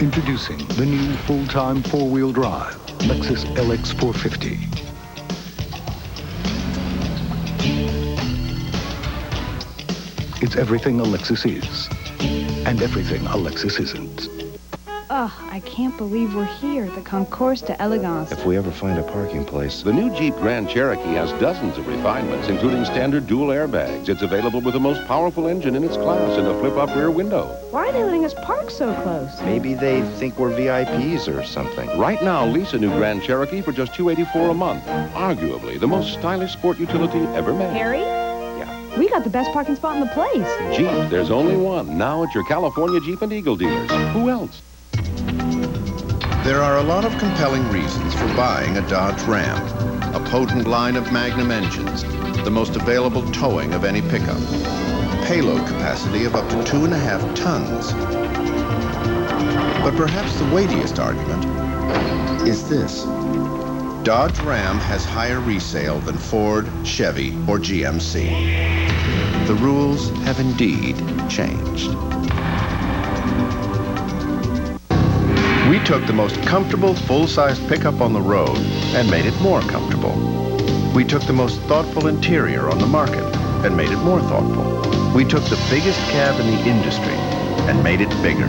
Introducing the new full-time four-wheel drive Lexus LX 450. It's everything a Lexus is, and everything a Lexus isn't. Ugh, I can't believe we're here, the Concours d'Elegance. If we ever find a parking place. The new Jeep Grand Cherokee has dozens of refinements, including standard dual airbags. It's available with the most powerful engine in its class and a flip-up rear window. Why are they letting us park so close? Maybe they think we're VIPs or something. Right now, lease a new Grand Cherokee for just $284 a month. Arguably the most stylish sport utility ever made. Harry? Yeah. We got the best parking spot in the place. Jeep, there's only one. Now at your California Jeep and Eagle dealers. Who else? There are a lot of compelling reasons for buying a Dodge Ram. A potent line of Magnum engines, the most available towing of any pickup, payload capacity of up to 2.5 tons. But perhaps the weightiest argument is this. Dodge Ram has higher resale than Ford, Chevy, or GMC. The rules have indeed changed. We took the most comfortable full-sized pickup on the road and made it more comfortable. We took the most thoughtful interior on the market and made it more thoughtful. We took the biggest cab in the industry and made it bigger.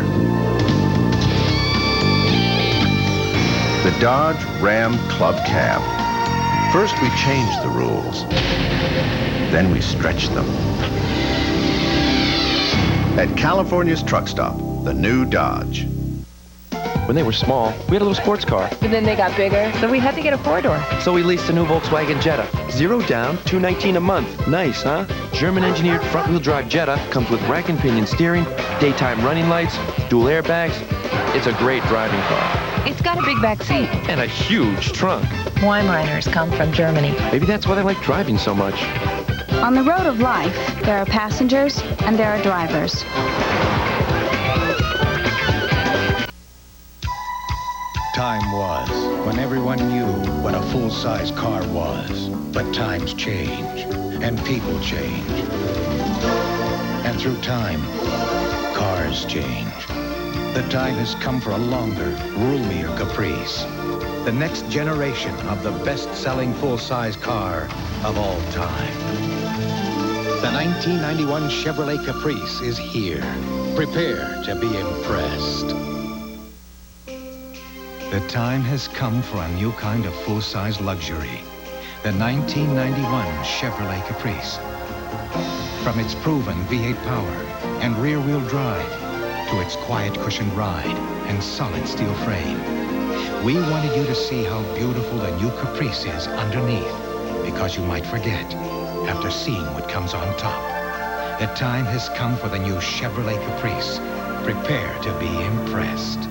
The Dodge Ram Club Cab. First we changed the rules, then we stretched them. At California's truck stop, the new Dodge. When they were small, we had a little sports car. But then they got bigger, so we had to get a four-door. So we leased a new Volkswagen Jetta. 0 down, $219 a month. Nice, huh? German-engineered front-wheel drive Jetta comes with rack and pinion steering, daytime running lights, dual airbags. It's a great driving car. It's got a big back seat. And a huge trunk. Weimaraners come from Germany. Maybe that's why they like driving so much. On the road of life, there are passengers and there are drivers. Time was when everyone knew what a full-size car was. But times change, and people change. And through time, cars change. The time has come for a longer, roomier Caprice. The next generation of the best-selling full-size car of all time. The 1991 Chevrolet Caprice is here. Prepare to be impressed. The time has come for a new kind of full-size luxury. The 1991 Chevrolet Caprice. From its proven V8 power and rear-wheel drive to its quiet cushioned ride and solid steel frame, we wanted you to see how beautiful the new Caprice is underneath, because you might forget after seeing what comes on top. The time has come for the new Chevrolet Caprice. Prepare to be impressed.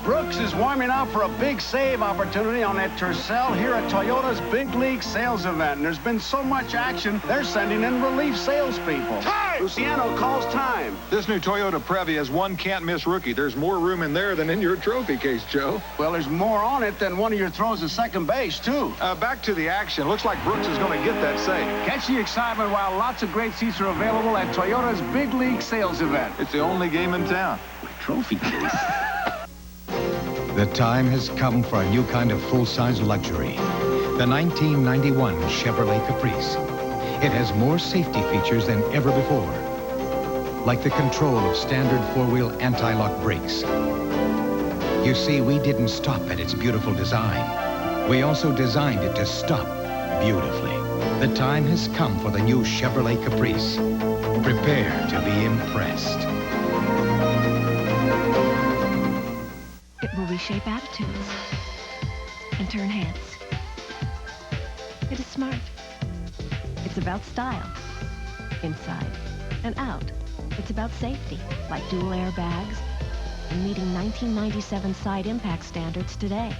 Brooks is warming up for a big save opportunity on that Tercel here at Toyota's Big League Sales Event. And there's been so much action, they're sending in relief salespeople. Time! Luciano calls time. This new Toyota Previa is one can't-miss rookie. There's more room in there than in your trophy case, Joe. Well, there's more on it than one of your throws at second base, too. Back to the action. Looks like Brooks is going to get that save. Catch the excitement while lots of great seats are available at Toyota's Big League Sales Event. It's the only game in town. Trophy case. The time has come for a new kind of full-size luxury. The 1991 Chevrolet Caprice. It has more safety features than ever before. Like the control of standard four-wheel anti-lock brakes. You see, we didn't stop at its beautiful design. We also designed it to stop beautifully. The time has come for the new Chevrolet Caprice. Prepare to be impressed. It will reshape attitudes and turn heads. It is smart. It's about style, inside and out. It's about safety, like dual airbags and meeting 1997 side impact standards today.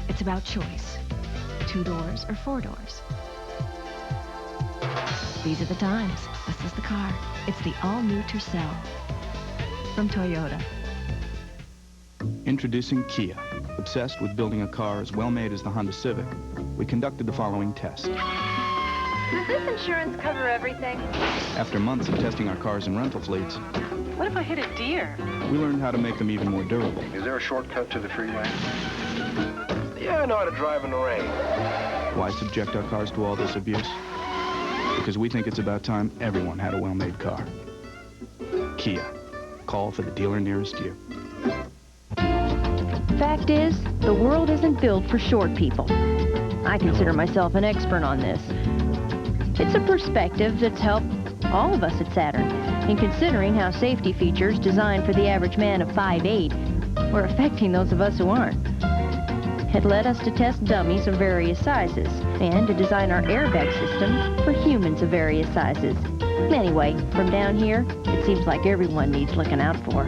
It's about choice, 2 doors or 4 doors. These are the times. This is the car. It's the all-new Tercel from Toyota. Introducing Kia. Obsessed with building a car as well-made as the Honda Civic, we conducted the following test. Does this insurance cover everything? After months of testing our cars and rental fleets, What if I hit a deer? We learned how to make them even more durable. Is there a shortcut to the freeway? Yeah, I know how to drive in the rain. Why subject our cars to all this abuse? Because we think it's about time everyone had a well-made car. Kia. Call for the dealer nearest you. Fact is, the world isn't built for short people. I consider myself an expert on this. It's a perspective that's helped all of us at Saturn in considering how safety features designed for the average man of 5'8" were affecting those of us who aren't. It led us to test dummies of various sizes and to design our airbag system for humans of various sizes. Anyway, from down here, it seems like everyone needs looking out for.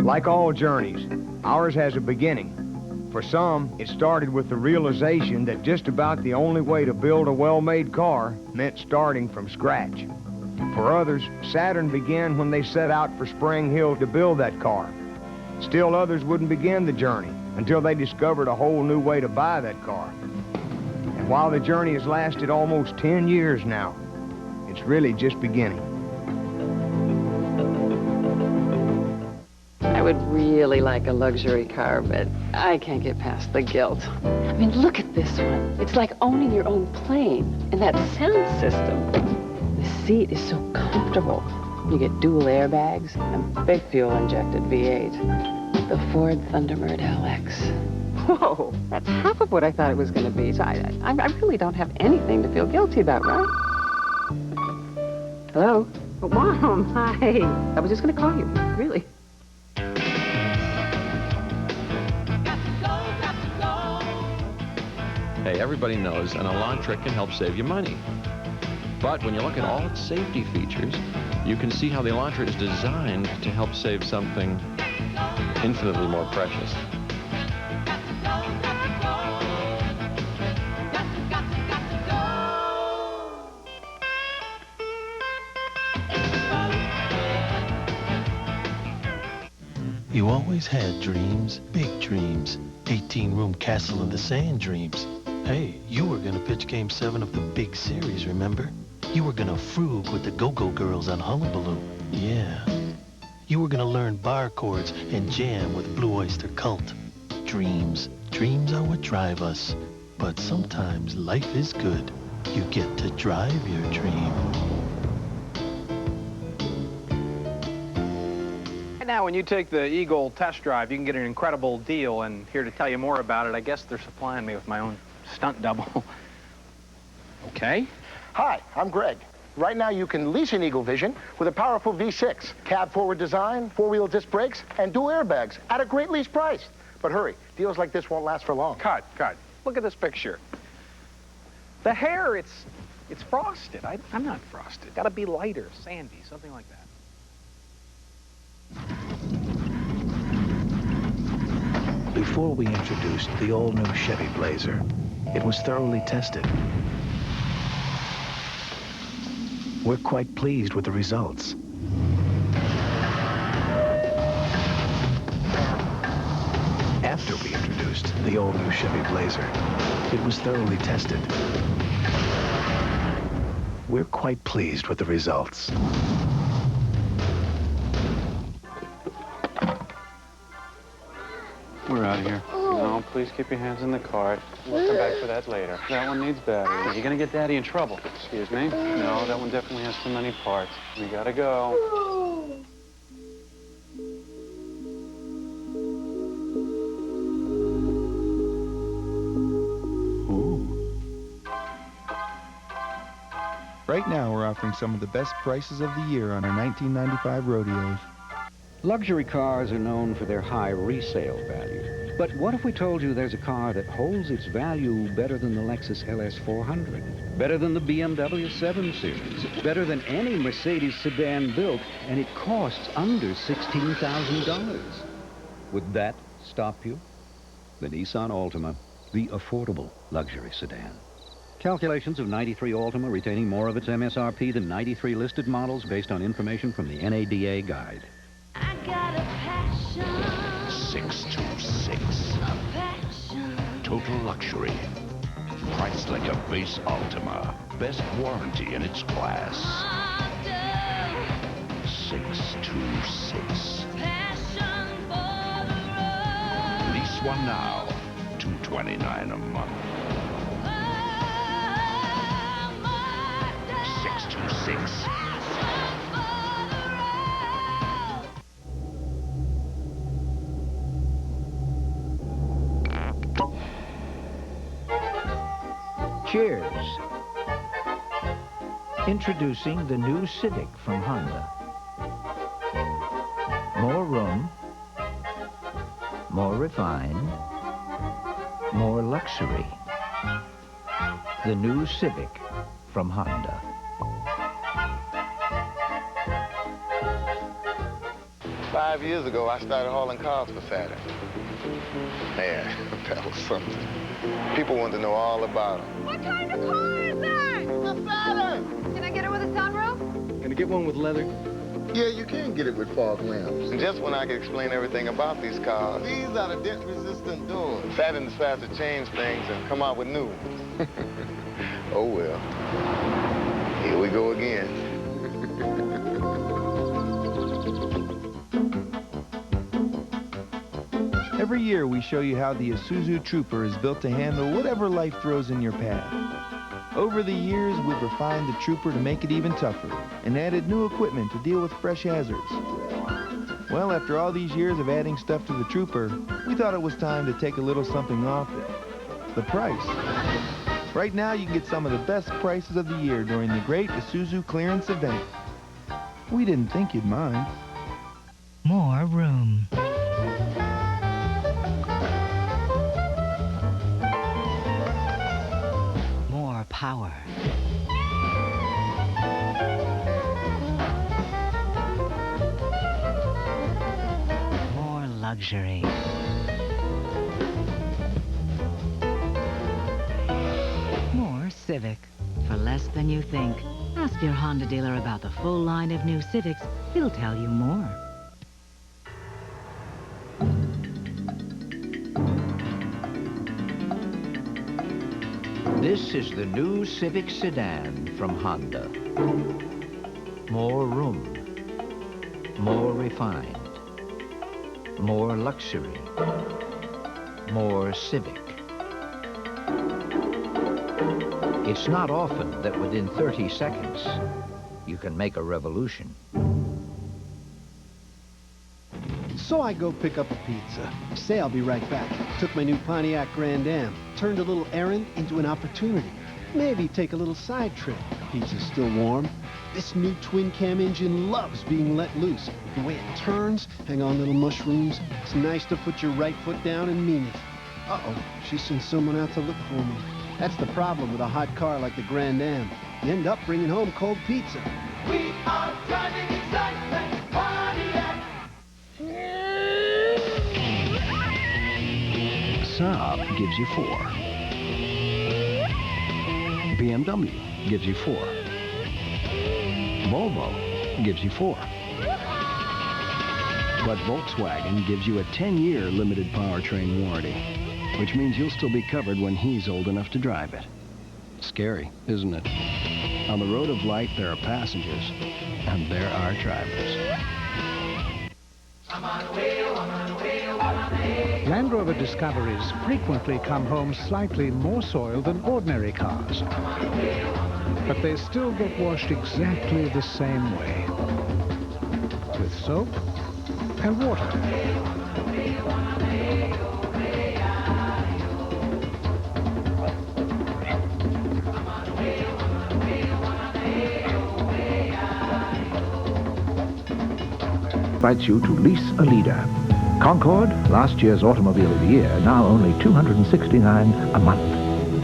Like all journeys, ours has a beginning. For some, it started with the realization that just about the only way to build a well-made car meant starting from scratch. For others, Saturn began when they set out for Spring Hill to build that car. Still others wouldn't begin the journey until they discovered a whole new way to buy that car. And while the journey has lasted almost 10 years now, it's really just beginning. I would really like a luxury car, but I can't get past the guilt. I mean, look at this one. It's like owning your own plane. And that sound system. The seat is so comfortable. You get dual airbags and big fuel-injected V8. The Ford Thunderbird LX. Whoa, that's half of what I thought it was going to be. So I really don't have anything to feel guilty about, right? Hello? Oh, Mom, hi. I was just going to call you, really. Hey, everybody knows an Elantra can help save you money. But when you look at all its safety features, you can see how the Elantra is designed to help save something infinitely more precious. You always had dreams, big dreams, 18-room castle in the sand dreams. Hey, you were gonna pitch Game 7 of the big series, remember? You were gonna frug with the Go-Go Girls on Hullabaloo. Yeah. You were gonna learn bar chords and jam with Blue Oyster Cult. Dreams. Dreams are what drive us. But sometimes life is good. You get to drive your dream. And now when you take the Eagle test drive, you can get an incredible deal. And here to tell you more about it, I guess they're supplying me with my own stunt double. Okay. Hi, I'm Greg. Right now you can lease an Eagle Vision with a powerful V6, cab forward design, four-wheel disc brakes, and dual airbags at a great lease price. But hurry, deals like this won't last for long. Cut. Look at this picture. The hair, it's frosted. I'm not frosted. Gotta be lighter, sandy, something like that. Before we introduced the all-new Chevy Blazer, it was thoroughly tested. We're quite pleased with the results. After we introduced the all-new Chevy Blazer, it was thoroughly tested. We're quite pleased with the results. We're out of here. No, please keep your hands in the cart. We'll come back for that later. That one needs battery. You're gonna get Daddy in trouble. Excuse me? No, that one definitely has too many parts. We gotta go. Right now, we're offering some of the best prices of the year on our 1995 rodeos. Luxury cars are known for their high resale value. But what if we told you there's a car that holds its value better than the Lexus LS 400, better than the BMW 7 Series, better than any Mercedes sedan built, and it costs under $16,000? Would that stop you? The Nissan Altima, the affordable luxury sedan. Calculations of 93 Altima retaining more of its MSRP than 93 listed models based on information from the NADA guide. 626. Total luxury. Priced like a base Altima. Best warranty in its class. 626. Lease one now, $229 a month. 626. Cheers. Introducing the new Civic from Honda. More room, more refined, more luxury. The new Civic from Honda. Five years ago, I started hauling cars for Saturn. Man, that was something. People wanted to know all about them. What kind of car is that? The Saturn! Can I get it with a sunroof? Gonna get one with leather? Yeah, you can get it with fog lamps. And just when I could explain everything about these cars, these are the dent-resistant doors. Saturn decides to change things and come out with new ones. Oh, well. Here we go again. Every year we show you how the Isuzu Trooper is built to handle whatever life throws in your path. Over the years, we've refined the Trooper to make it even tougher and added new equipment to deal with fresh hazards. Well, after all these years of adding stuff to the Trooper, we thought it was time to take a little something off it. The price. Right now, you can get some of the best prices of the year during the great Isuzu clearance event. We didn't think you'd mind. More room. More power. More luxury. More Civic. For less than you think. Ask your Honda dealer about the full line of new Civics. He'll tell you more. This is the new Civic sedan from Honda. More room, more refined, more luxury, more Civic. It's not often that within 30 seconds, you can make a revolution. So I go pick up a pizza. Say I'll be right back. Took my new Pontiac Grand Am. Turned a little errand into an opportunity. Maybe take a little side trip. Pizza's still warm. This new twin-cam engine loves being let loose. The way it turns, hang on little mushrooms. It's nice to put your right foot down and mean it. Uh-oh, she sent someone out to look for me. That's the problem with a hot car like the Grand Am. You end up bringing home cold pizza. We are driving excitement, Pontiac. Saab gives you 4. BMW gives you 4. Volvo gives you 4. But Volkswagen gives you a 10-year limited powertrain warranty, which means you'll still be covered when he's old enough to drive it. Scary, isn't it? On the road of life, there are passengers, and there are drivers. Land Rover Discoveries frequently come home slightly more soiled than ordinary cars. But they still get washed exactly the same way. With soap and water. Invites you to lease a leader. Concorde, last year's Automobile of the Year, now only $269 a month.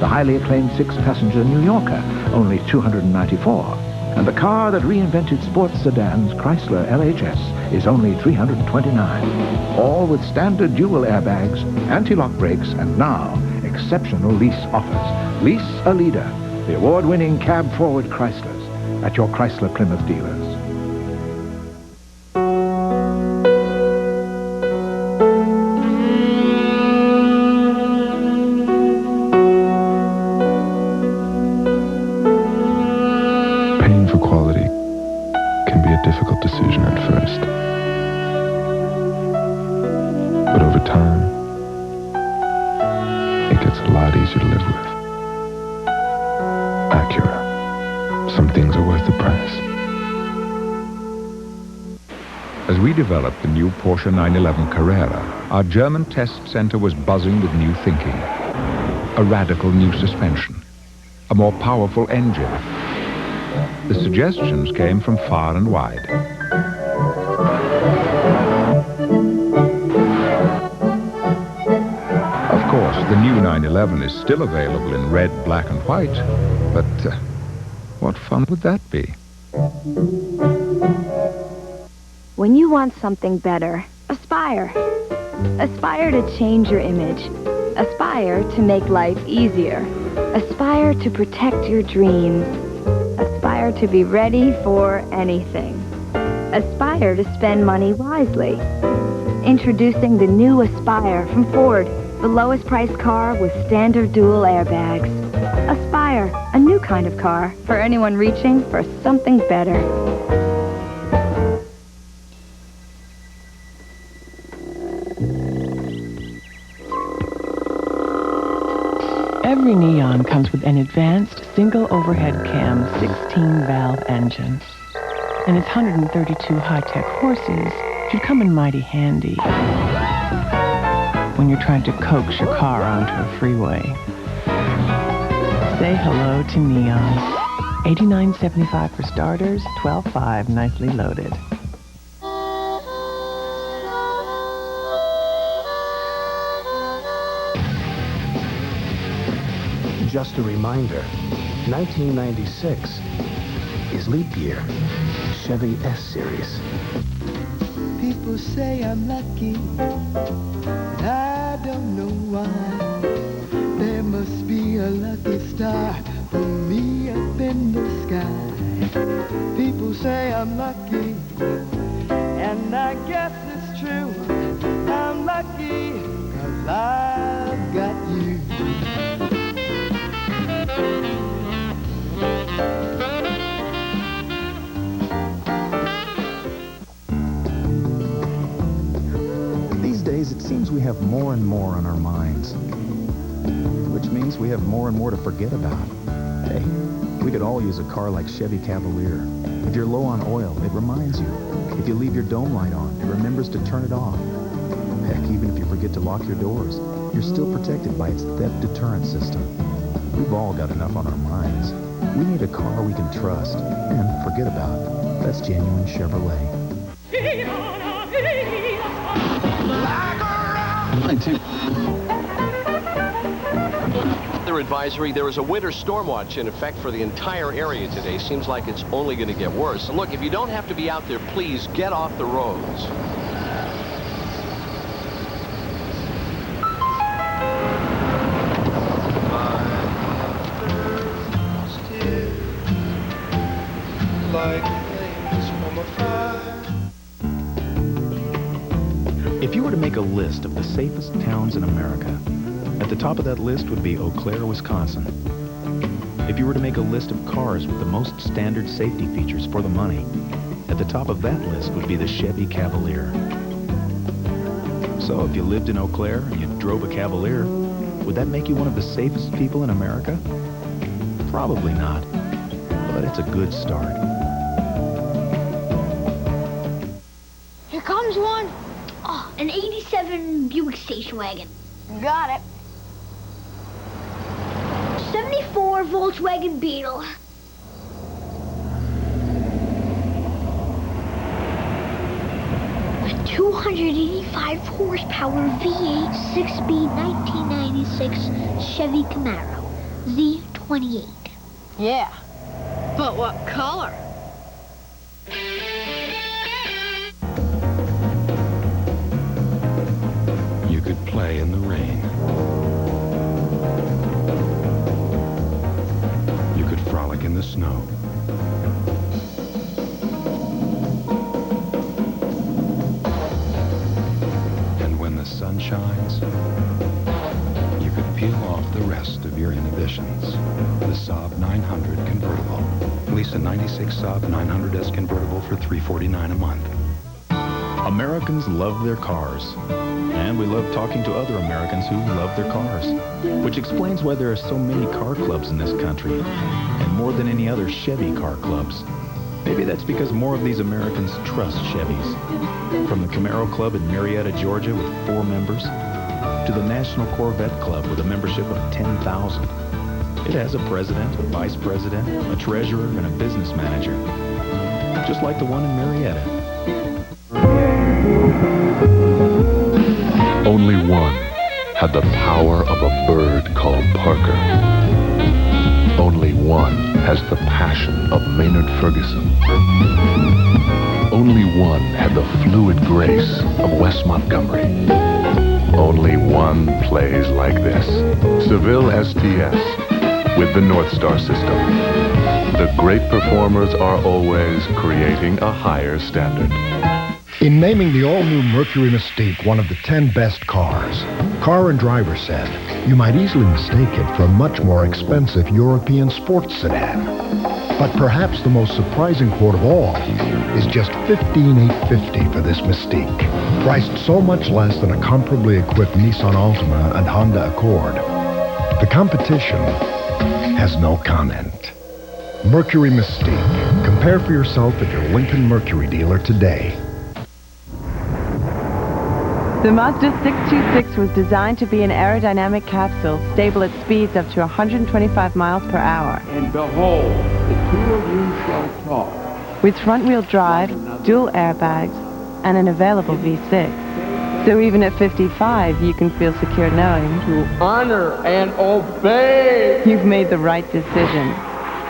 The highly acclaimed 6-passenger New Yorker, only $294. And the car that reinvented sports sedans, Chrysler LHS, is only $329. All with standard dual airbags, anti-lock brakes, and now exceptional lease offers. Lease a leader, the award-winning cab-forward Chryslers, at your Chrysler Plymouth dealers. Paying for quality can be a difficult decision at As we developed the new Porsche 911 Carrera, our German test center was buzzing with new thinking. A radical new suspension, a more powerful engine. The suggestions came from far and wide. Of course, the new 911 is still available in red, black, and white, but what fun would that be? When you want something better, aspire. Aspire to change your image. Aspire to make life easier. Aspire to protect your dreams. Aspire to be ready for anything. Aspire to spend money wisely. Introducing the new Aspire from Ford, the lowest priced car with standard dual airbags. Aspire, a new kind of car for anyone reaching for something better. Every Neon comes with an advanced single overhead cam 16-valve engine. And its 132 high-tech horses should come in mighty handy when you're trying to coax your car onto a freeway. Say hello to Neon. $89.75 for starters, $12.5 nicely loaded. Just a reminder, 1996 is leap year. Chevy S-Series. People say I'm lucky, but I don't know why. There must be a lucky star for me up in the sky. People say I'm lucky, and I guess it's true. I'm lucky 'cause I've got you. These days, it seems we have more and more on our minds, which means we have more and more to forget about. Hey, we could all use a car like Chevy Cavalier. If you're low on oil, it reminds you. If you leave your dome light on, it remembers to turn it off. Heck, even if you forget to lock your doors, you're still protected by its theft deterrent system. We've all got enough on our minds. We need a car we can trust and forget about. That's genuine Chevrolet. Weather advisory, there is a winter storm watch in effect for the entire area today. Seems like it's only going to get worse. And look, if you don't have to be out there, please get off the roads. If you were to make a list of the safest towns in America, at the top of that list would be Eau Claire, Wisconsin. If you were to make a list of cars with the most standard safety features for the money, at the top of that list would be the Chevy Cavalier. So if you lived in Eau Claire and you drove a Cavalier, would that make you one of the safest people in America? Probably not, but it's a good start. Here comes one. Oh, an 87 Buick station wagon. Got it. 74 Volkswagen Beetle. A 285 horsepower V8 6-speed 1996 Chevy Camaro Z28. Yeah, but what color? You could play in the rain. You could frolic in the snow. And when the sun shines, you could peel off the rest of your inhibitions. The Saab 900 convertible. Lease a 96 Saab 900S convertible for $349 a month. Americans love their cars. And we love talking to other Americans who love their cars. Which explains why there are so many car clubs in this country. And more than any other Chevy car clubs. Maybe that's because more of these Americans trust Chevys. From the Camaro Club in Marietta, Georgia with 4 members, to the National Corvette Club with a membership of 10,000. It has a president, a vice president, a treasurer, and a business manager. Just like the one in Marietta. Only one had the power of a bird called Parker. Only one has the passion of Maynard Ferguson. Only one had the fluid grace of Wes Montgomery. Only one plays like this. Seville STS with the North Star system. The great performers are always creating a higher standard. In naming the all-new Mercury Mystique one of the 10 best cars, Car and Driver said you might easily mistake it for a much more expensive European sports sedan. But perhaps the most surprising quote of all is just $15,850 for this Mystique, priced so much less than a comparably equipped Nissan Altima and Honda Accord. The competition has no comment. Mercury Mystique. Compare for yourself at your Lincoln Mercury dealer today. The Mazda 626 was designed to be an aerodynamic capsule, stable at speeds up to 125 miles per hour. And behold, the two of you shall talk. With front-wheel drive, dual airbags, and an available V6. So even at 55, you can feel secure knowing to honor and obey. You've made the right decision.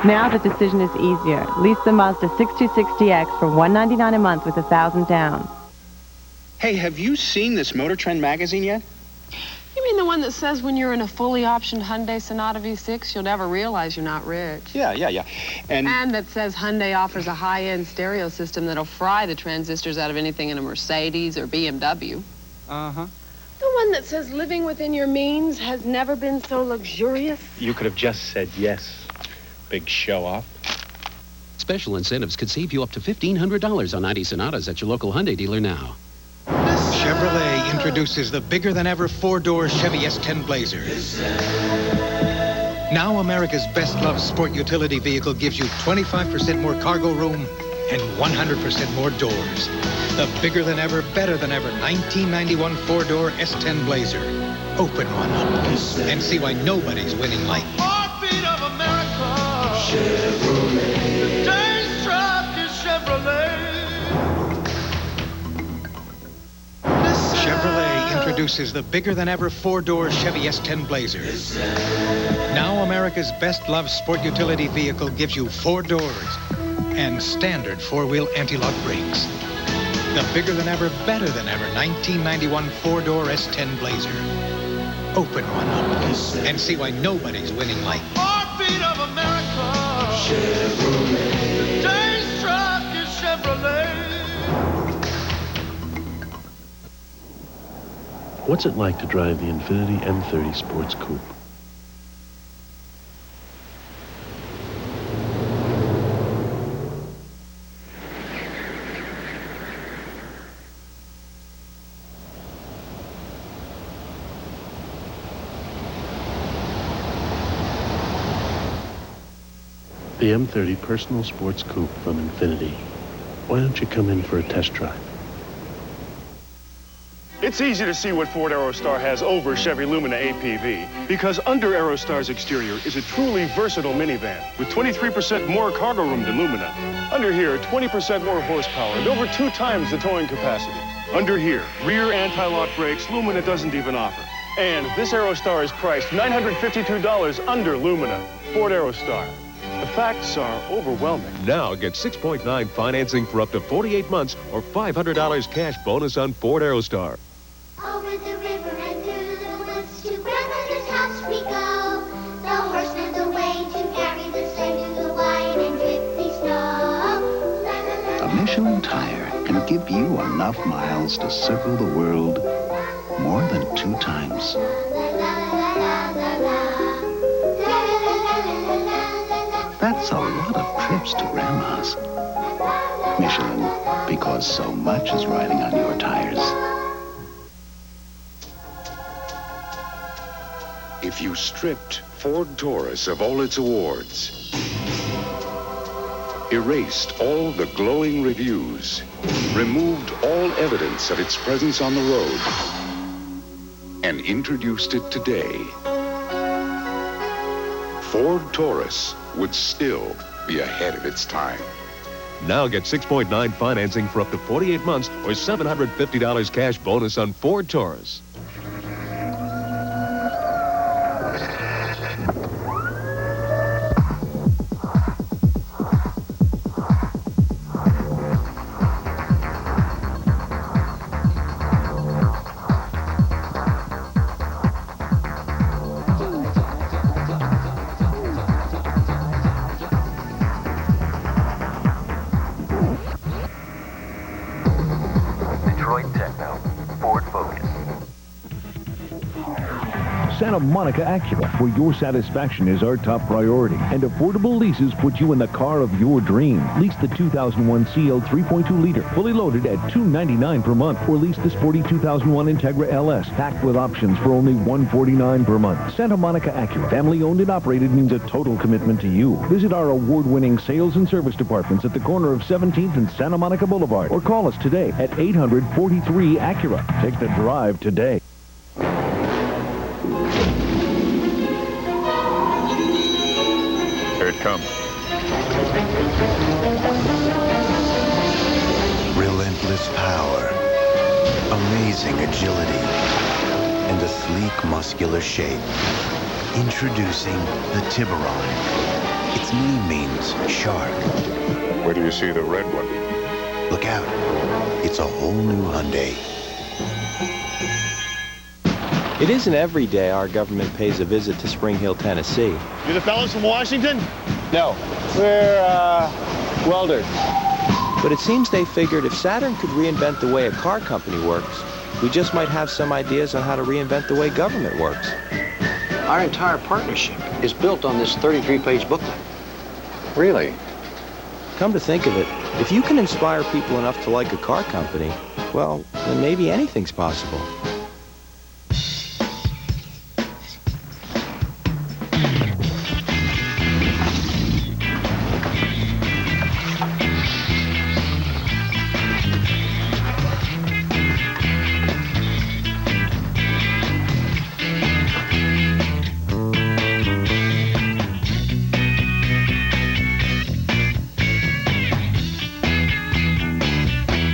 Now the decision is easier. Lease the Mazda 626DX for $199 a month with $1,000 down. Hey, have you seen this Motor Trend magazine yet? You mean the one that says when you're in a fully optioned Hyundai Sonata V6, you'll never realize you're not rich? Yeah. And that says Hyundai offers a high-end stereo system that'll fry the transistors out of anything in a Mercedes or BMW. Uh-huh. The one that says living within your means has never been so luxurious. You could have just said yes. Big show-off. Special incentives could save you up to $1,500 on 90 Sonatas at your local Hyundai dealer now. Chevrolet introduces the bigger-than-ever 4-door Chevy S10 Blazer. Now America's best-loved sport utility vehicle gives you 25% more cargo room and 100% more doors. The bigger-than-ever, better-than-ever 1991 4-door S10 Blazer. Open one up and see why nobody's winning like Heartbeat of America. Chevrolet. Today's truck is Chevrolet. Chevrolet introduces the bigger-than-ever 4-door Chevy S10 Blazer. Now America's best-loved sport utility vehicle gives you 4 doors and standard 4-wheel anti-lock brakes. The bigger-than-ever, better-than-ever 1991 4-door S10 Blazer. Open one up and see why nobody's winning like Heartbeat of America. Chevrolet. Today's truck is Chevrolet. What's it like to drive the Infiniti M30 Sports Coupe? The M30 Personal Sports Coupe from Infiniti. Why don't you come in for a test drive? It's easy to see what Ford Aerostar has over Chevy Lumina APV because under Aerostar's exterior is a truly versatile minivan with 23% more cargo room than Lumina. Under here, 20% more horsepower and over 2 times the towing capacity. Under here, rear anti-lock brakes Lumina doesn't even offer. And this Aerostar is priced $952 under Lumina. Ford Aerostar. The facts are overwhelming. Now get 6.9 financing for up to 48 months or $500 cash bonus on Ford Aerostar. Over the river and through the woods to grandmother's house we go. The horse led the way to carry the sleigh through the wide and drifty snow. La, la, la, a Michelin tire can give you enough miles to circle the world more than 2 times. That's a lot of trips to Grandma's. Michelin, because so much is riding on your tires. If you stripped Ford Taurus of all its awards, erased all the glowing reviews, removed all evidence of its presence on the road, and introduced it today, Ford Taurus would still be ahead of its time. Now get 6.9 financing for up to 48 months or $750 cash bonus on Ford Taurus. Santa Monica Acura, where your satisfaction is our top priority. And affordable leases put you in the car of your dream. Lease the 2001 CL 3.2 liter, fully loaded at $299 per month. Or lease the sporty 2001 Integra LS, packed with options for only $149 per month. Santa Monica Acura, family owned and operated, means a total commitment to you. Visit our award-winning sales and service departments at the corner of 17th and Santa Monica Boulevard. Or call us today at 800-43 Acura. Take the drive today. Here it comes. Relentless power, amazing agility, and a sleek, muscular shape. Introducing the Tiburon. Its name means shark. Where do you see the red one? Look out. It's a whole new Hyundai. It isn't every day our government pays a visit to Spring Hill, Tennessee. You the fellas from Washington? No, we're, welders. But it seems they figured if Saturn could reinvent the way a car company works, we just might have some ideas on how to reinvent the way government works. Our entire partnership is built on this 33-page booklet. Really? Come to think of it, if you can inspire people enough to like a car company, well, then maybe anything's possible.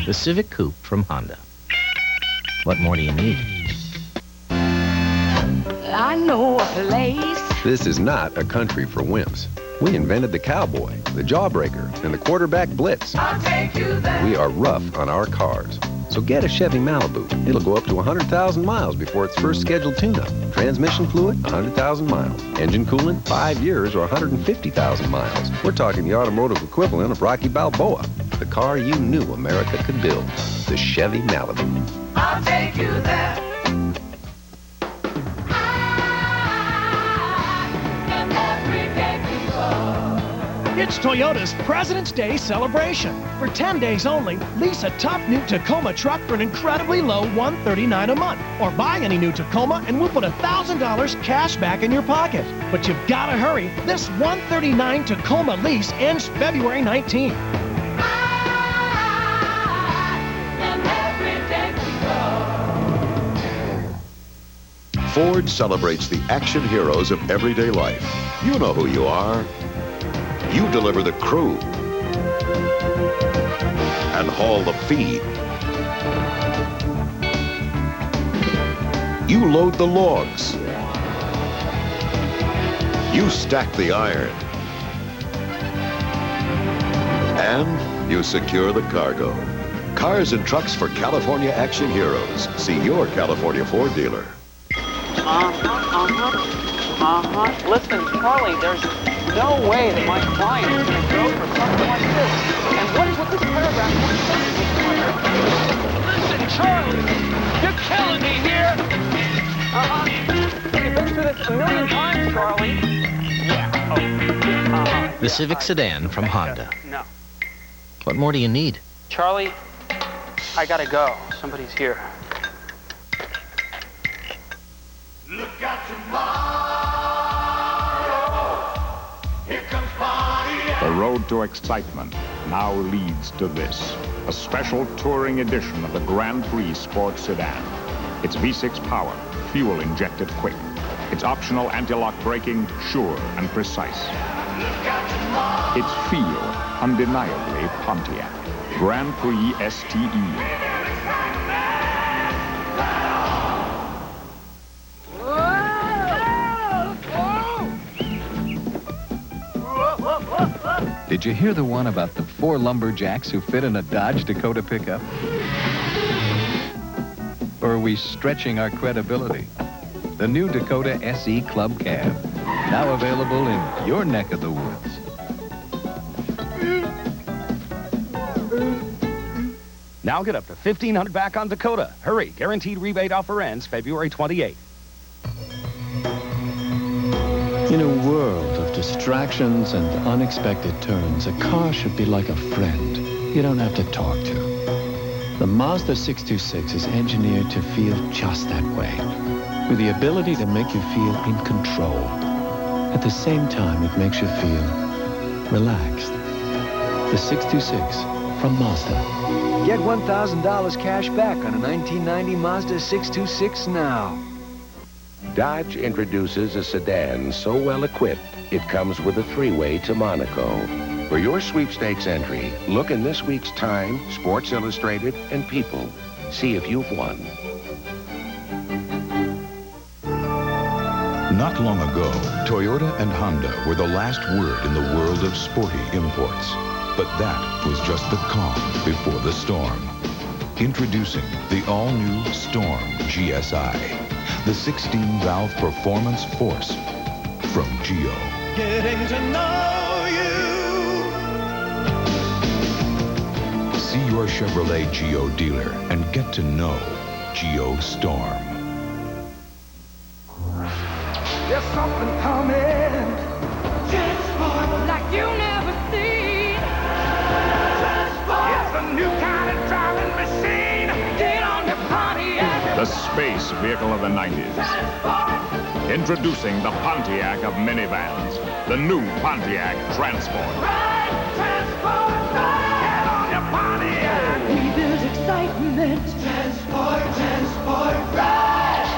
The Civic Coupe from Honda. What more do you need? I know a place. This is not a country for wimps. We invented the cowboy, the jawbreaker, and the quarterback blitz. I'll take you there. We are rough on our cars. So get a Chevy Malibu. It'll go up to 100,000 miles before its first scheduled tune-up. Transmission fluid, 100,000 miles. Engine coolant, 5 years or 150,000 miles. We're talking the automotive equivalent of Rocky Balboa. The car you knew America could build. The Chevy Malibu. I'll take you there. It's Toyota's President's Day celebration. For 10 days only, lease a top new Tacoma truck for an incredibly low $139 a month. Or buy any new Tacoma and we'll put $1,000 cash back in your pocket. But you've got to hurry. This $139 Tacoma lease ends February 19th. Ford celebrates the action heroes of everyday life. You know who you are. You deliver the crew and haul the feed. You load the logs. You stack the iron. And you secure the cargo. Cars and trucks for California action heroes. See your California Ford dealer. Listen, Charlie, there's no way that my client is going to go for something like this. And what is with this paragraph? Listen, Charlie, you're killing me here. You've been through this a million times, Charlie. Yeah. The Civic sedan from Honda. No. What more do you need? Charlie, I gotta go. Somebody's here. Look out tomorrow. Here comes party. The road to excitement now leads to this, a special touring edition of the Grand Prix Sport Sedan. Its V6 power, fuel injected quick. Its optional anti-lock braking, sure and precise. Its feel, undeniably Pontiac. Grand Prix STE. Did you hear the one about the 4 lumberjacks who fit in a Dodge Dakota pickup? Or are we stretching our credibility? The new Dakota SE Club Cab, now available in your neck of the woods. Now get up to $1,500 back on Dakota. Hurry, guaranteed rebate offer ends February 28th. In a world of distractions and unexpected turns, a car should be like a friend you don't have to talk to. The Mazda 626 is engineered to feel just that way, with the ability to make you feel in control. At the same time, it makes you feel relaxed. The 626 from Mazda. Get $1,000 cash back on a 1990 Mazda 626 now. Dodge introduces a sedan so well equipped, it comes with a 3-way to Monaco. For your sweepstakes entry, look in this week's Time, Sports Illustrated, and People. See if you've won. Not long ago, Toyota and Honda were the last word in the world of sporty imports. But that was just the calm before the storm. Introducing the all-new Storm GSI. The 16-valve performance force from Geo. Getting to know you. See your Chevrolet Geo dealer and get to know Geo Storm. There's something coming. Transport like you never seen. Transport. It's a new kind of driving machine. Get on your Pontiac. The space vehicle of the 90s. Introducing the Pontiac of minivans. The new Pontiac Transport. Ride, transport, ride. Get on your Pontiac. We build excitement. Transport, transport, ride.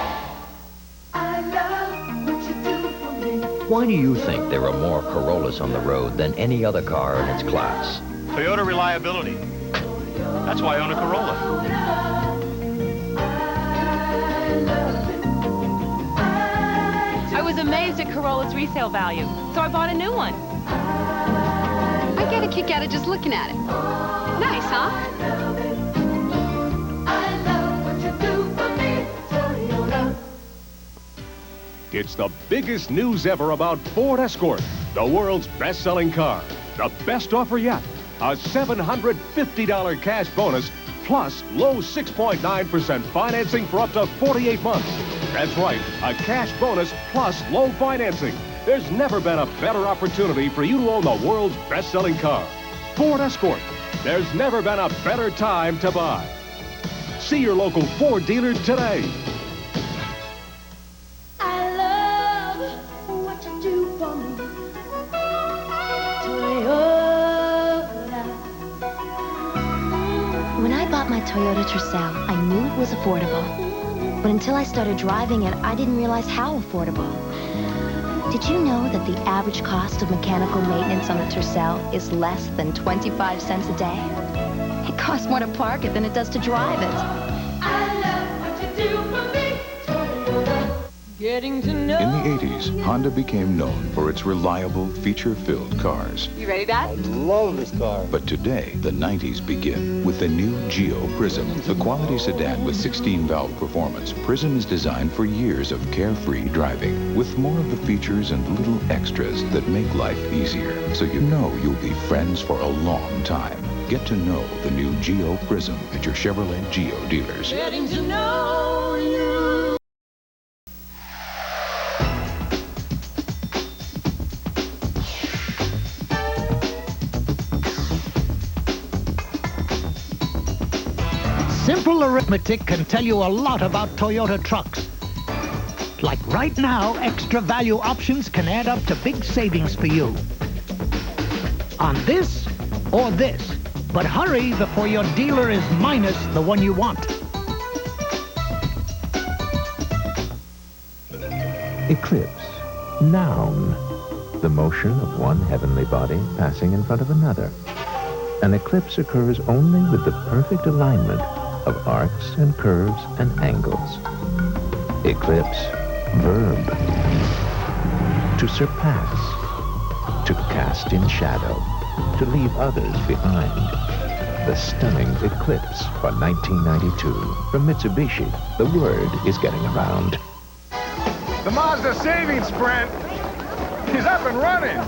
I love what you do for me. Why do you think there are more Corollas on the road than any other car in its class? Toyota reliability. That's why I own a Corolla. I was amazed at Corolla's resale value, so I bought a new one. I get a kick out of just looking at it. Nice, huh? I love what you do for me, Toyota. It's the biggest news ever about Ford Escort, the world's best-selling car. The best offer yet, a $750 cash bonus plus low 6.9% financing for up to 48 months. That's right, a cash bonus plus low financing. There's never been a better opportunity for you to own the world's best-selling car. Ford Escort. There's never been a better time to buy. See your local Ford dealer today. I love what you do for me, Toyota. When I bought my Toyota Tercel, I knew it was affordable. But until I started driving it, I didn't realize how affordable. Did you know that the average cost of mechanical maintenance on a Tercel is less than 25 cents a day? It costs more to park it than it does to drive it. I love what you do for me, Toyota. Getting to know. In the 80s, Honda became known for its reliable, feature-filled cars. You ready, Dad? I love this car. But today, the 90s begin with the new Geo Prism. The quality sedan with 16-valve performance, Prism is designed for years of carefree driving, with more of the features and little extras that make life easier, so you know you'll be friends for a long time. Get to know the new Geo Prism at your Chevrolet Geo dealers. Getting to know you. Simple arithmetic can tell you a lot about Toyota trucks. Like right now, extra value options can add up to big savings for you. on this or this. But hurry before your dealer is minus the one you want. Eclipse. Noun. The motion of one heavenly body passing in front of another. An eclipse occurs only with the perfect alignment of arcs and curves and angles. Eclipse. Verb. To surpass. To cast in shadow. To leave others behind. The stunning Eclipse for 1992. From Mitsubishi, the word is getting around. The Mazda savings sprint is up and running.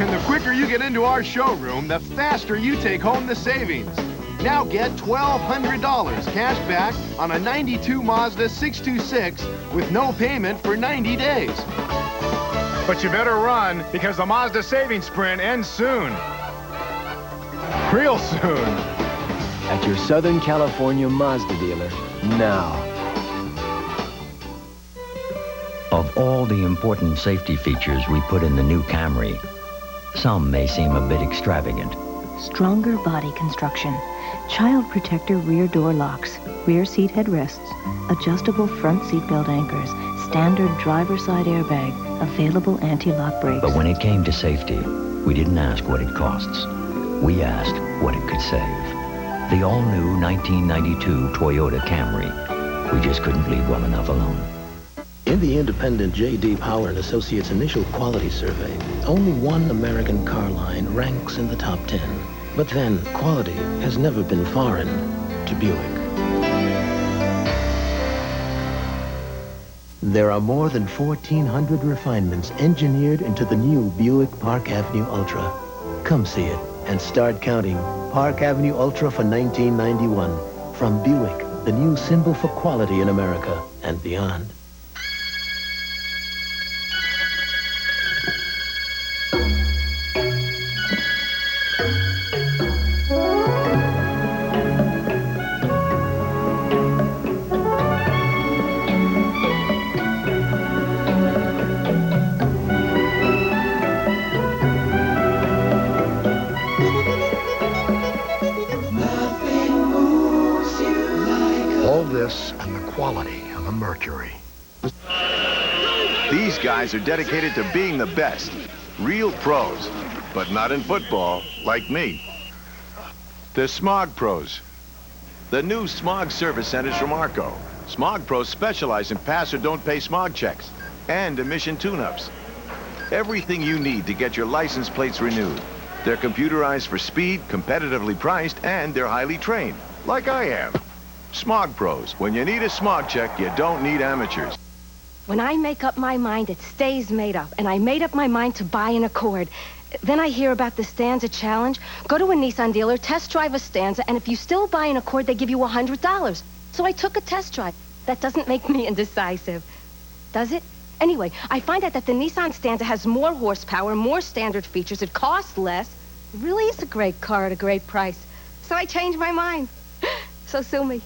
And the quicker you get into our showroom, the faster you take home the savings. Now get $1,200 cash back on a 92 Mazda 626 with no payment for 90 days. But you better run because the Mazda savings sprint ends soon. Real soon. At your Southern California Mazda dealer, now. Of all the important safety features we put in the new Camry, some may seem a bit extravagant. Stronger body construction, child protector rear door locks, rear seat headrests, adjustable front seatbelt anchors, standard driver's side airbag, available anti-lock brakes. But when it came to safety, we didn't ask what it costs. We asked what it could save. The all-new 1992 Toyota Camry. We just couldn't leave well enough alone. In the independent J.D. Power & Associates initial quality survey, only one American car line ranks in the top 10. But then, quality has never been foreign to Buick. There are more than 1,400 refinements engineered into the new Buick Park Avenue Ultra. Come see it and start counting Park Avenue Ultra for 1991. From Buick, the new symbol for quality in America and beyond. And the quality of the Mercury. These guys are dedicated to being the best. Real pros, but not in football, like me. They're smog pros. The new smog service centers from Arco. Smog pros specialize in pass or don't pay smog checks and emission tune-ups. Everything you need to get your license plates renewed. They're computerized for speed, competitively priced, and they're highly trained, like I am. Smog pros. When you need a smog check, you don't need amateurs. When I make up my mind, it stays made up. And I made up my mind to buy an Accord. Then I hear about the Stanza Challenge. Go to a Nissan dealer, test drive a Stanza, and if you still buy an Accord, they give you $100. So I took a test drive. That doesn't make me indecisive, does it? Anyway, I find out that the Nissan Stanza has more horsepower, more standard features, it costs less. It really is a great car at a great price. So I changed my mind. So sue me.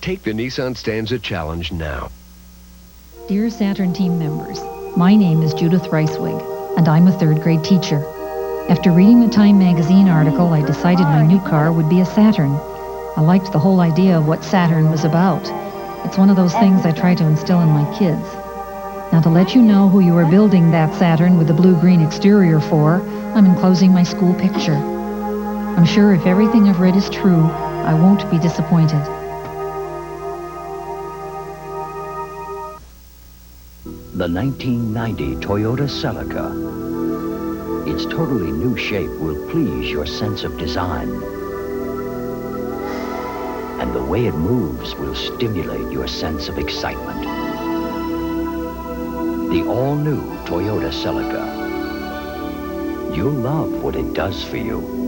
Take the Nissan Stanza Challenge now. Dear Saturn team members, my name is Judith Reiswig, and I'm a third grade teacher. After reading the Time magazine article, I decided my new car would be a Saturn. I liked the whole idea of what Saturn was about. It's one of those things I try to instill in my kids. Now, to let you know who you are building that Saturn with the blue-green exterior for, I'm enclosing my school picture. I'm sure if everything I've read is true, I won't be disappointed. The 1990 Toyota Celica. Its totally new shape will please your sense of design. And the way it moves will stimulate your sense of excitement. The all-new Toyota Celica. You'll love what it does for you.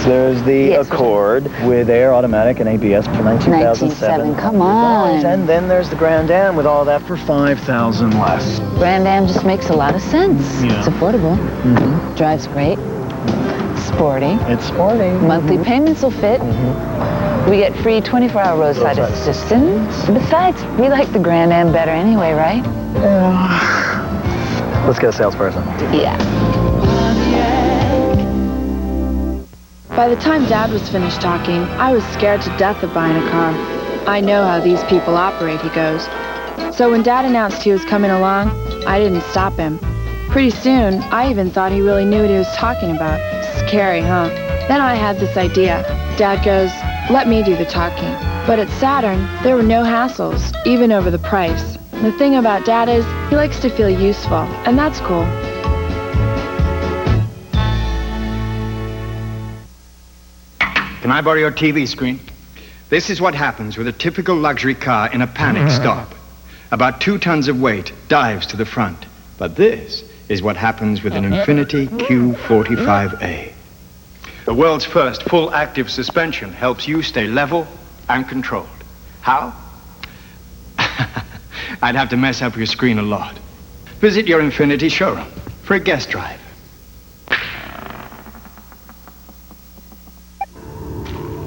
There's the Accord with air, automatic, and ABS for $19,700. Come on. And then there's the Grand Am with all that for $5,000 less. Grand Am just makes a lot of sense. Yeah. It's affordable. Drives great. Sporty. It's sporty. Monthly payments will fit. We get free 24-hour roadside assistance. Besides, we like the Grand Am better anyway, right? Yeah. Let's get a salesperson. Yeah. By the time Dad was finished talking, I was scared to death of buying a car. I know how these people operate, he goes. So when Dad announced he was coming along, I didn't stop him. Pretty soon, I even thought he really knew what he was talking about. Scary, huh? Then I had this idea. Dad goes, let me do the talking. But at Saturn, there were no hassles, even over the price. The thing about Dad is, he likes to feel useful, and that's cool. Can I borrow your TV screen? This is what happens with a typical luxury car in a panic stop. About 2 tons of weight dives to the front. But this is what happens with an Infiniti Q45A. The world's first full active suspension helps you stay level and controlled. How? I'd have to mess up your screen a lot. Visit your Infiniti showroom for a guest drive.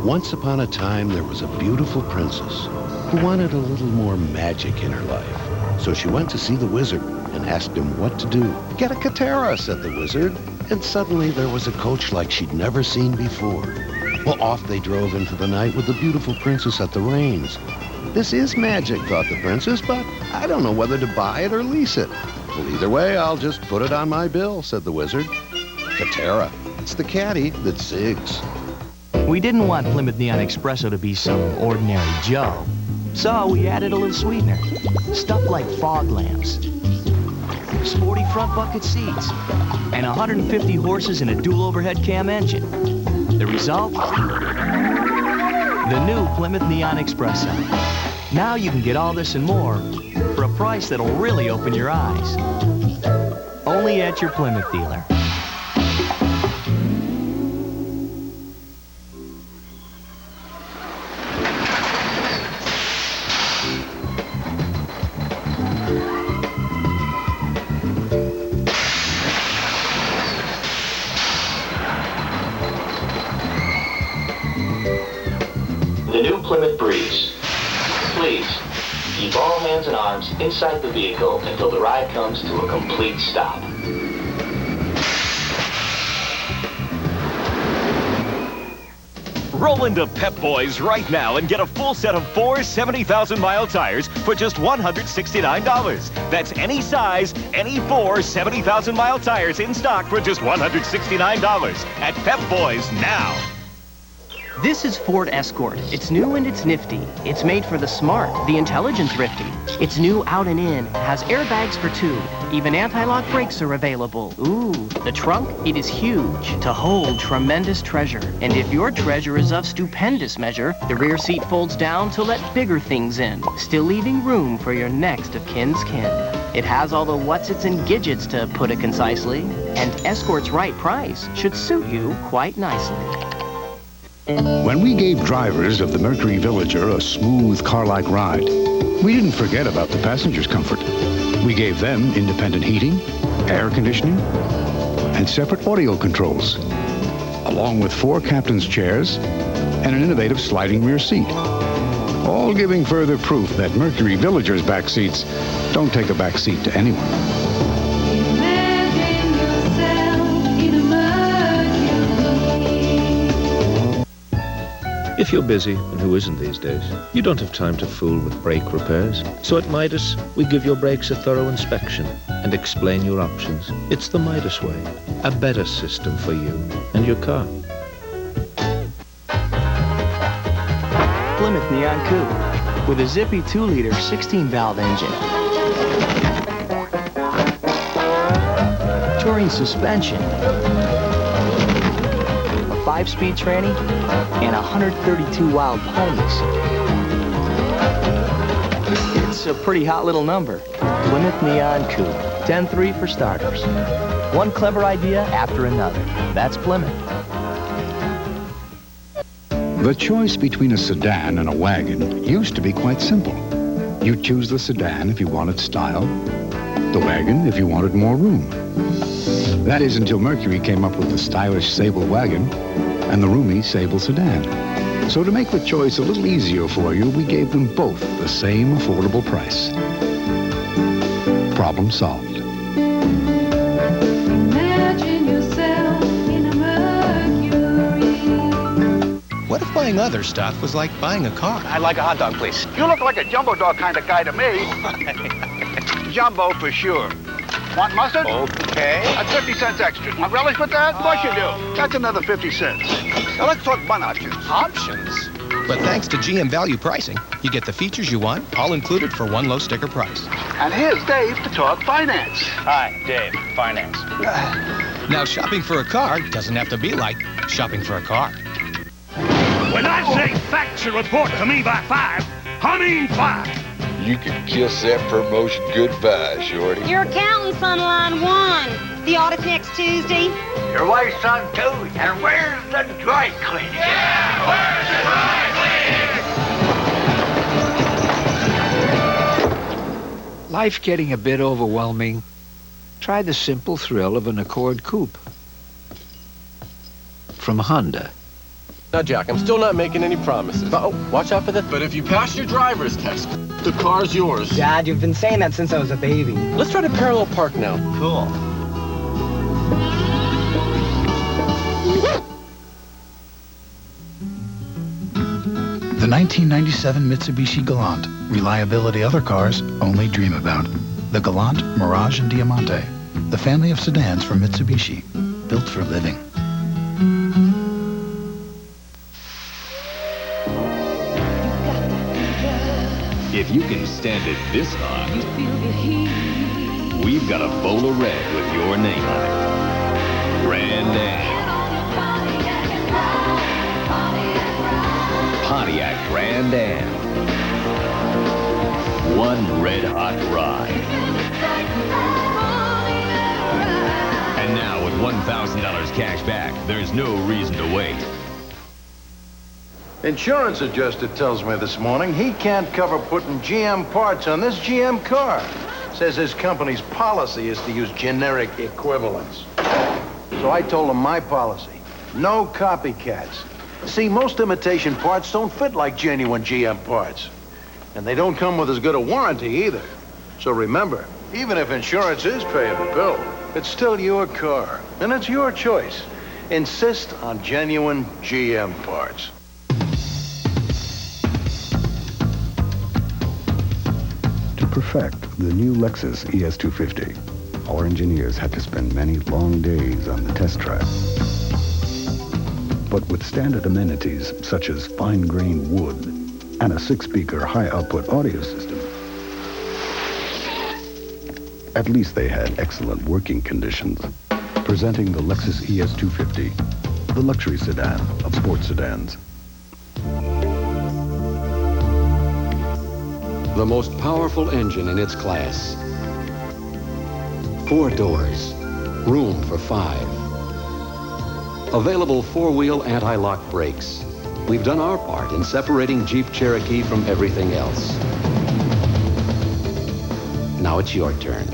Once upon a time, there was a beautiful princess who wanted a little more magic in her life. So she went to see the wizard and asked him what to do. Get a Katera, said the wizard. And suddenly there was a coach like she'd never seen before. Well, off they drove into the night with the beautiful princess at the reins. This is magic, thought the princess, but I don't know whether to buy it or lease it. Well, either way, I'll just put it on my bill, said the wizard. Katera, it's the caddy that zigs. We didn't want Plymouth Neon Espresso to be some ordinary Joe. So we added a little sweetener. Stuff like fog lamps, sporty front bucket seats, and 150 horses in a dual overhead cam engine. The result? The new Plymouth Neon Espresso. Now you can get all this and more for a price that'll really open your eyes. Only at your Plymouth dealer. The new Plymouth Breeze. Please, keep all hands and arms inside the vehicle until the ride comes to a complete stop. Roll into Pep Boys right now and get a full set of 4 70,000-mile tires for just $169. That's any size, any 4 70,000-mile tires in stock for just $169 at Pep Boys now. This is Ford Escort. It's new and it's nifty. It's made for the smart, the intelligent thrifty. It's new out and in, has airbags for 2. Even anti-lock brakes are available. Ooh, the trunk, it is huge to hold tremendous treasure. And if your treasure is of stupendous measure, the rear seat folds down to let bigger things in, still leaving room for your next of kin's kin. It has all the whatsits and gidgets, to put it concisely, and Escort's right price should suit you quite nicely. When we gave drivers of the Mercury Villager a smooth car-like ride, we didn't forget about the passengers' comfort. We gave them independent heating, air conditioning, and separate audio controls, along with 4 captain's chairs and an innovative sliding rear seat, all giving further proof that Mercury Villager's back seats don't take a back seat to anyone. If you're busy, and who isn't these days, you don't have time to fool with brake repairs. So at Midas, we give your brakes a thorough inspection and explain your options. It's the Midas way, a better system for you and your car. Plymouth Neon Coupe with a zippy 2-liter 16-valve engine. Touring suspension. 5-speed tranny, and 132 wild ponies. It's a pretty hot little number. Plymouth Neon Coupe. 10-3 for starters. One clever idea after another. That's Plymouth. The choice between a sedan and a wagon used to be quite simple. You choose the sedan if you wanted style, the wagon if you wanted more room. That is until Mercury came up with the stylish Sable wagon and the roomy Sable sedan. So to make the choice a little easier for you, we gave them both the same affordable price. Problem solved. Imagine yourself in a Mercury. What if buying other stuff was like buying a car? I'd like a hot dog, please. You look like a jumbo dog kind of guy to me. Jumbo for sure. Want mustard? Okay. That's 50 cents extra. Want relish with that? Of course you do. That's another 50 cents. Now let's talk bun options. Options? But thanks to GM value pricing, you get the features you want, all included for one low sticker price. And here's Dave to talk finance. Hi, Dave. Finance. Now, shopping for a car doesn't have to be like shopping for a car. When I say fax your report to me by 5, I mean 5. You can kiss that promotion goodbye, Shorty. Your accountant's on line 1. The audit's next Tuesday. Your wife's on 2. And where's the dry cleaning? Yeah, where's the dry cleaning? Life getting a bit overwhelming? Try the simple thrill of an Accord Coupe. From Honda. Now, Jack, I'm still not making any promises. Uh-oh, watch out for that. But if you pass your driver's test, the car's yours. Dad, you've been saying that since I was a baby. Let's try to parallel park now. Cool. The 1997 Mitsubishi Galant. Reliability other cars only dream about. The Galant, Mirage, and Diamante. The family of sedans from Mitsubishi. Built for living. If you can stand it this hot, we've got a bowl of red with your name on it. Grand Am. Pontiac Grand Am. One red hot ride. And now with $1,000 cash back, there's no reason to wait. Insurance adjuster tells me this morning he can't cover putting GM parts on this GM car. Says his company's policy is to use generic equivalents. So I told him my policy. No copycats. See, most imitation parts don't fit like genuine GM parts. And they don't come with as good a warranty either. So remember, even if insurance is paying the bill, it's still your car. And it's your choice. Insist on genuine GM parts. To perfect the new Lexus ES250, our engineers had to spend many long days on the test track. But with standard amenities such as fine-grained wood and a 6-speaker high-output audio system, at least they had excellent working conditions. Presenting the Lexus ES250, the luxury sedan of sports sedans. The most powerful engine in its class. 4 doors, room for 5. Available 4-wheel anti-lock brakes. We've done our part in separating Jeep Cherokee from everything else. Now it's your turn.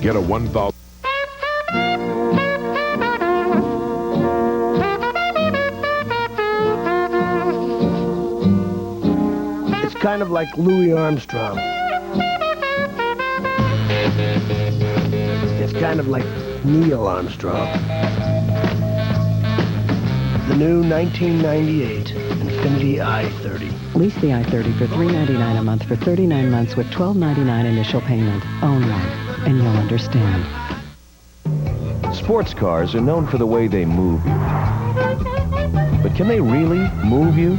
Get a 1,000. It's kind of like Louis Armstrong. It's kind of like Neil Armstrong. The new 1998 Infiniti i30. Lease the i30 for $399 a month for 39 months with $12.99 initial payment. Own one, and you'll understand. Sports cars are known for the way they move you. But can they really move you?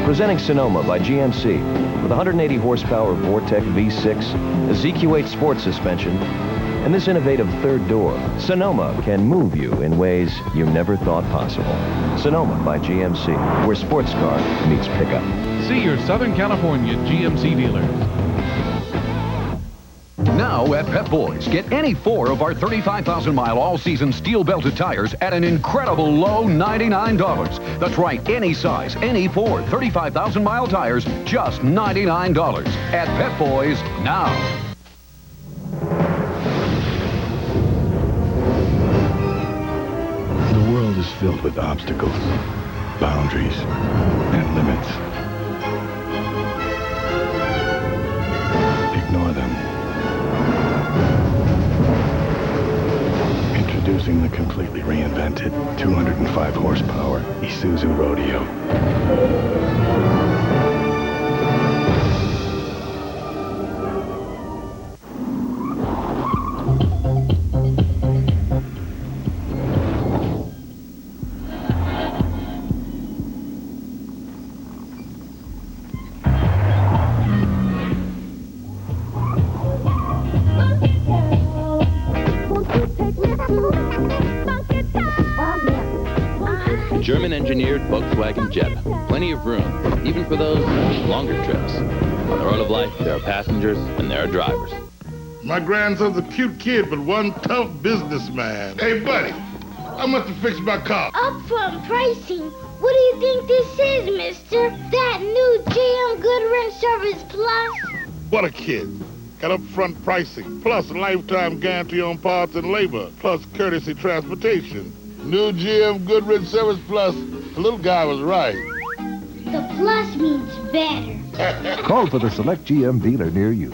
Presenting Sonoma by GMC with 180 horsepower Vortec V6, a ZQ8 sports suspension, and this innovative third door, Sonoma can move you in ways you never thought possible. Sonoma by GMC, where sports car meets pickup. See your Southern California GMC dealers. Now at Pep Boys, get any 4 of our 35,000-mile all-season steel-belted tires at an incredible low $99. That's right, any size, any 4 35,000-mile tires, just $99 at Pep Boys now. world is filled with obstacles, boundaries, and limits. Ignore them. Introducing the completely reinvented 205 horsepower Isuzu Rodeo. German-engineered Volkswagen Jetta. Plenty of room, even for those longer trips. On the road of life, there are passengers and there are drivers. My grandson's a cute kid, but one tough businessman. Hey, buddy, how much to fix my car? Upfront pricing? What do you think this is, mister? That new GM Goodwrench Service Plus? What a kid. Got upfront pricing, plus lifetime guarantee on parts and labor, plus courtesy transportation. New GM Goodwrench Service Plus. The little guy was right. The plus means better. Call for the select GM dealer near you.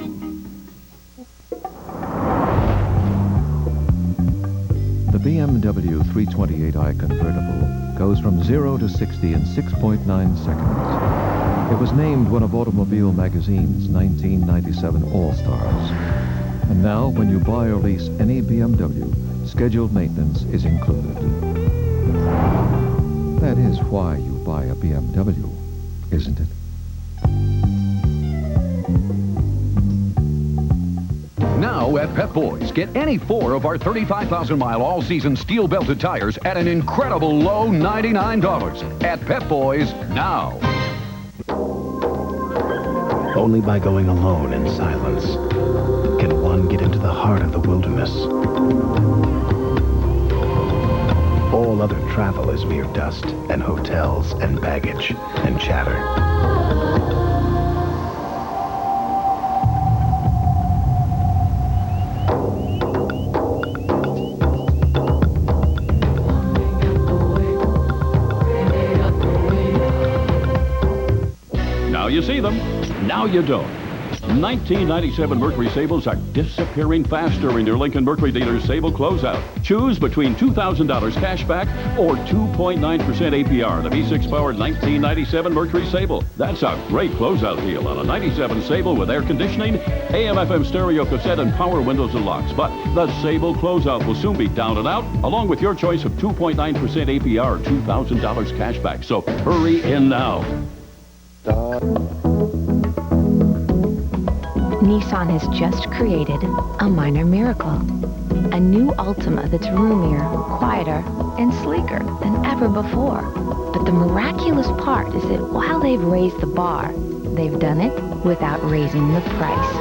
The BMW 328i convertible goes from 0 to 60 in 6.9 seconds. It was named one of Automobile Magazine's 1997 All-Stars. And now, when you buy or lease any BMW, scheduled maintenance is included. That is why you buy a BMW, isn't it? Now at Pep Boys, get any 4 of our 35,000-mile all-season steel-belted tires at an incredible low $99. At Pep Boys, now. Only by going alone in silence can one get into the heart of the wilderness. All other travel is mere dust and hotels and baggage and chatter. Now you see them, now you don't. 1997 Mercury Sables are disappearing faster in your Lincoln Mercury dealer's Sable Closeout. Choose between $2,000 cash back or 2.9% APR. The V6-powered 1997 Mercury Sable. That's a great closeout deal on a 97 Sable with air conditioning, AM/FM stereo cassette, and power windows and locks. But the Sable Closeout will soon be down and out, along with your choice of 2.9% APR, $2,000 cash back. So hurry in now. Nissan has just created a minor miracle. A new Altima that's roomier, quieter, and sleeker than ever before. But the miraculous part is that while they've raised the bar, they've done it without raising the price.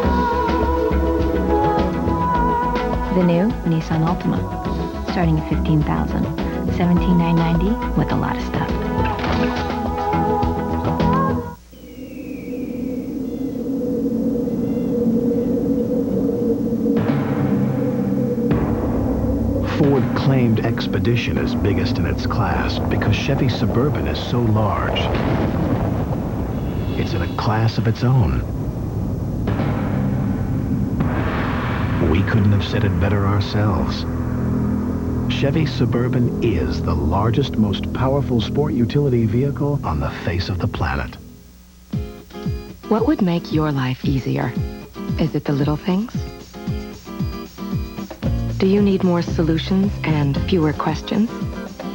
The new Nissan Altima, starting at $15,000, $17,990 with a lot of stuff. Ford claimed Expedition as biggest in its class because Chevy Suburban is so large. It's in a class of its own. We couldn't have said it better ourselves. Chevy Suburban is the largest, most powerful sport utility vehicle on the face of the planet. What would make your life easier? Is it the little things? Do you need more solutions and fewer questions?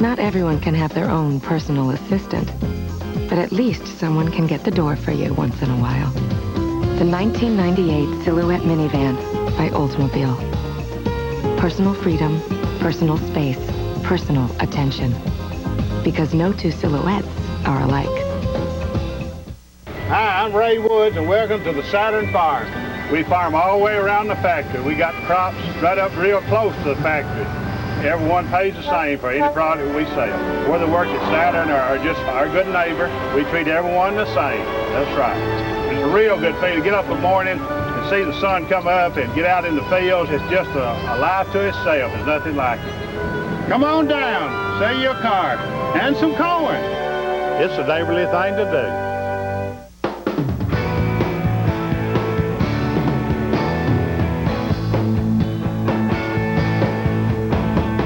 Not everyone can have their own personal assistant, but at least someone can get the door for you once in a while. The 1998 Silhouette Minivan by Oldsmobile. Personal freedom, personal space, personal attention. Because no two silhouettes are alike. Hi, I'm Ray Woods, and welcome to the Saturn Farm. We farm all the way around the factory. We got crops right up real close to the factory. Everyone pays the same for any product we sell. Whether they work at Saturn or just our good neighbor, we treat everyone the same. That's right. It's a real good feeling to get up in the morning and see the sun come up and get out in the fields. It's just a life to itself. There's nothing like it. Come on down, sell your car, and some corn. It's a neighborly thing to do.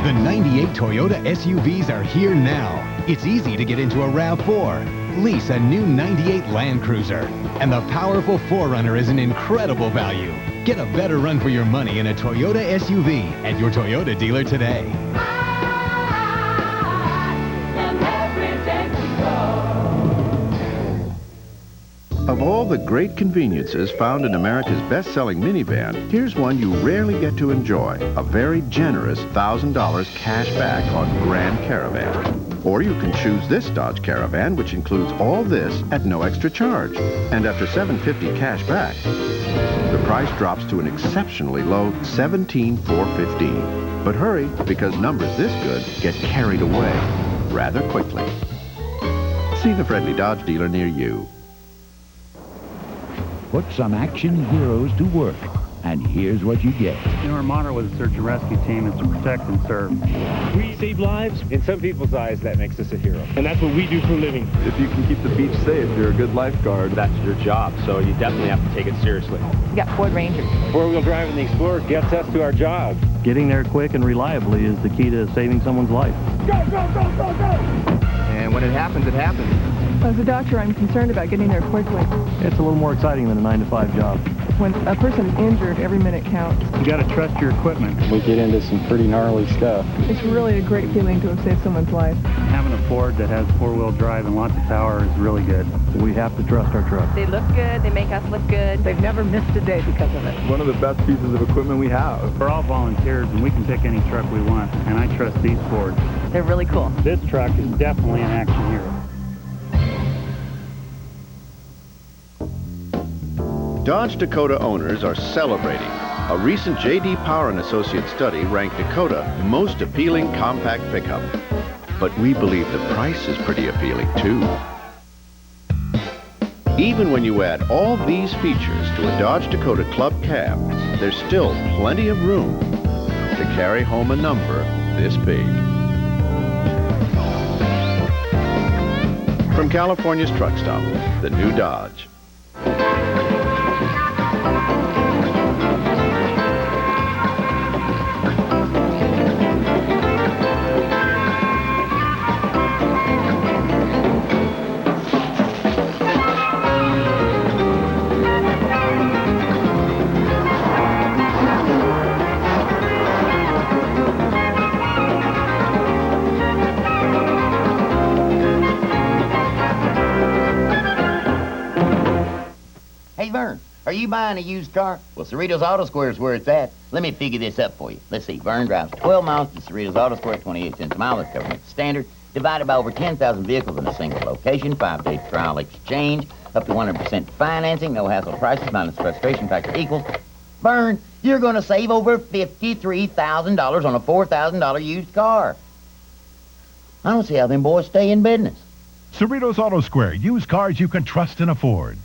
The 98 Toyota SUVs are here now. It's easy to get into a RAV4. Lease a new 98 Land Cruiser. And the powerful 4Runner is an incredible value. Get a better run for your money in a Toyota SUV at your Toyota dealer today. Of all the great conveniences found in America's best-selling minivan, here's one you rarely get to enjoy. A very generous $1,000 cash back on Grand Caravan. Or you can choose this Dodge Caravan, which includes all this at no extra charge. And after $750 cash back, the price drops to an exceptionally low $17,415. But hurry, because numbers this good get carried away rather quickly. See the friendly Dodge dealer near you. Put some action heroes to work, and here's what you get. Our motto with the search and rescue team is to protect and serve. We save lives. In some people's eyes, that makes us a hero. And that's what we do for a living. If you can keep the beach safe, you're a good lifeguard. That's your job, so you definitely have to take it seriously. We got Ford Rangers. Four-wheel drive in the Explorer gets us to our job. Getting there quick and reliably is the key to saving someone's life. Go, go, go, go, go! And when it happens, it happens. As a doctor, I'm concerned about getting there quickly. It's a little more exciting than a 9-to-5 job. When a person is injured, every minute counts. You got to trust your equipment. We get into some pretty gnarly stuff. It's really a great feeling to have saved someone's life. Having a Ford that has four-wheel drive and lots of power is really good. We have to trust our truck. They look good. They make us look good. They've never missed a day because of it. One of the best pieces of equipment we have. We're all volunteers, and we can pick any truck we want, and I trust these Fords. They're really cool. This truck is definitely an action hero. Dodge Dakota owners are celebrating. A recent J.D. Power & Associates study ranked Dakota most appealing compact pickup. But we believe the price is pretty appealing, too. Even when you add all these features to a Dodge Dakota Club Cab, there's still plenty of room to carry home a number this big. From California's truck stop, the new Dodge. Hey, Vern, are you buying a used car? Well, Cerritos Auto Square is where it's at. Let me figure this up for you. Let's see, Vern drives 12 miles to Cerritos Auto Square, 28 cents a mile. That's government standard. Divided by over 10,000 vehicles in a single location, 5-day trial exchange, up to 100% financing, no hassle prices, minus frustration factor equals. Vern, you're going to save over $53,000 on a $4,000 used car. I don't see how them boys stay in business. Cerritos Auto Square. Used cars you can trust and afford.